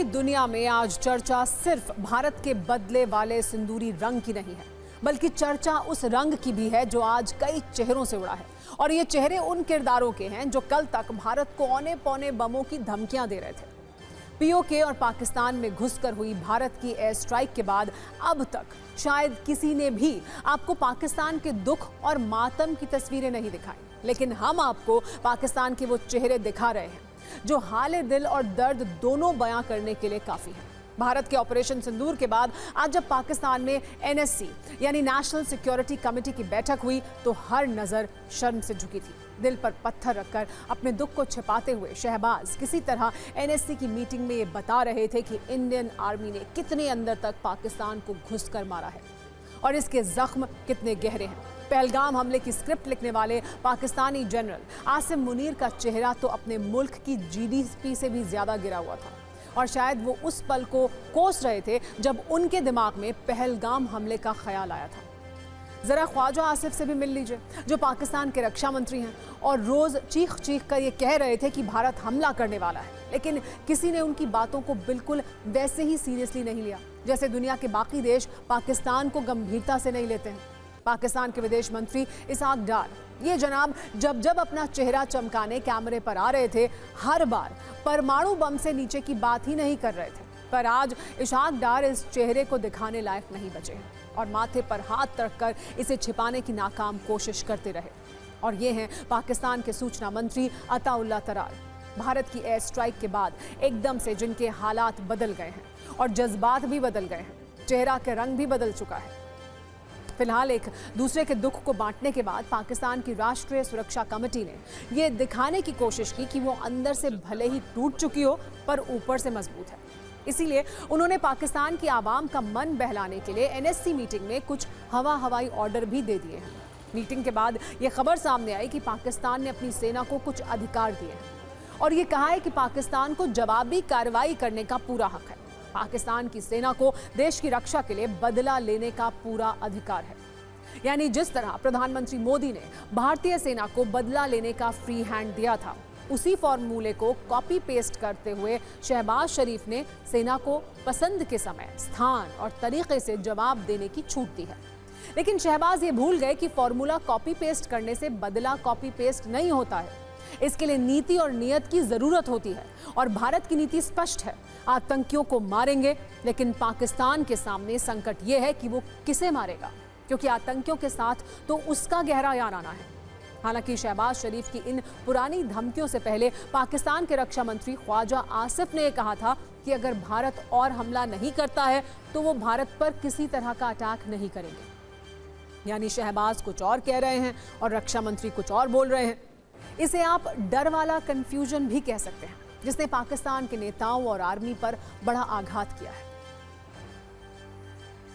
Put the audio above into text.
दुनिया में आज चर्चा सिर्फ भारत के बदले वाले सिंदूरी रंग की नहीं है, बल्कि चर्चा उस रंग की भी है जो आज कई चेहरों से उड़ा है। और ये चेहरे उन किरदारों के हैं जो कल तक भारत को औने पौने बमों की धमकियां दे रहे थे। पीओके और पाकिस्तान में घुसकर हुई भारत की एयर स्ट्राइक के बाद अब तक शायद किसी ने भी आपको पाकिस्तान के दुख और मातम की तस्वीरें नहीं दिखाई, लेकिन हम आपको पाकिस्तान के वो चेहरे दिखा रहे हैं जो हाले दिल और दर्द दोनों बयां करने के लिए काफी है। भारत के ऑपरेशन सिंदूर के बाद आज जब पाकिस्तान में एनएससी यानी नेशनल सिक्योरिटी कमेटी की बैठक हुई तो हर नजर शर्म से झुकी थी। दिल पर पत्थर रखकर अपने दुख को छिपाते हुए शहबाज किसी तरह एनएससी की मीटिंग में ये बता रहे थे कि इंडियन आर्मी ने कितने अंदर तक पाकिस्तान को घुसकर मारा है और इसके जख्म कितने गहरे हैं। पहलगाम हमले की स्क्रिप्ट लिखने वाले पाकिस्तानी जनरल आसिम मुनीर का चेहरा तो अपने मुल्क की जीडीपी से भी ज्यादा गिरा हुआ था और शायद वो उस पल को कोस रहे थे जब उनके दिमाग में पहलगाम हमले का ख्याल आया था। जरा ख्वाजा आसिफ से भी मिल लीजिए जो पाकिस्तान के रक्षा मंत्री हैं और रोज चीख चीख कर ये कह रहे थे कि भारत हमला करने वाला है, लेकिन किसी ने उनकी बातों को बिल्कुल वैसे ही सीरियसली नहीं लिया जैसे दुनिया के बाकी देश पाकिस्तान को गंभीरता से नहीं लेते हैं। पाकिस्तान के विदेश मंत्री इसहाक डार ये जनाब जब जब अपना चेहरा चमकाने कैमरे पर आ रहे थे हर बार परमाणु बम से नीचे की बात ही नहीं कर रहे थे, पर आज इसहाक डार इस चेहरे को दिखाने लायक नहीं बचे हैं और माथे पर हाथ रखकर इसे छिपाने की नाकाम कोशिश करते रहे। और ये हैं पाकिस्तान के सूचना मंत्री अताउल्लाह तरार। भारत की एयर स्ट्राइक के बाद एकदम से जिनके हालात बदल गए हैं और जज्बात भी बदल गए हैं, चेहरा के रंग भी बदल चुका है। फिलहाल एक दूसरे के दुख को बांटने के बाद पाकिस्तान की राष्ट्रीय सुरक्षा कमेटी ने यह दिखाने की कोशिश की कि वो अंदर से भले ही टूट चुकी हो पर ऊपर से मजबूत है। इसीलिए उन्होंने पाकिस्तान की आवाम का मन बहलाने के लिए एनएससी मीटिंग में कुछ हवाई ऑर्डर भी दे दिए हैं। मीटिंग के बाद यह खबर सामने आई कि पाकिस्तान ने अपनी सेना को कुछ अधिकार दिए हैं और ये कहा है कि पाकिस्तान को जवाबी कार्रवाई करने का पूरा हक है। पाकिस्तान की सेना को देश की रक्षा के लिए बदला लेने का पूरा अधिकार है। यानी जिस तरह प्रधानमंत्री मोदी ने भारतीय सेना को बदला लेने का फ्री हैंड दिया था, उसी फॉर्मूले को कॉपी पेस्ट करते हुए शहबाज शरीफ ने सेना को पसंद के समय, स्थान और तरीके से जवाब देने की छूट दी है। लेकिन शहबाज ये भूल गए कि फॉर्मूला कॉपी पेस्ट करने से बदला कॉपी पेस्ट नहीं होता है। इसके लिए नीति और नियत की जरूरत होती है और भारत की नीति स्पष्ट है, आतंकियों को मारेंगे, लेकिन पाकिस्तान के सामने संकट यह है कि वो किसे मारेगा, क्योंकि आतंकियों के साथ तो उसका गहरा याराना है। हालांकि शहबाज शरीफ की इन पुरानी धमकियों से पहले पाकिस्तान के रक्षा मंत्री ख्वाजा आसिफ ने कहा था कि अगर भारत और हमला नहीं करता है तो वो भारत पर किसी तरह का अटैक नहीं करेंगे। यानी शहबाज कुछ और कह रहे हैं और रक्षा मंत्री कुछ और बोल रहे हैं। इसे आप डर वाला कंफ्यूजन भी कह सकते हैं, जिसने पाकिस्तान के नेताओं और आर्मी पर बड़ा आघात किया है।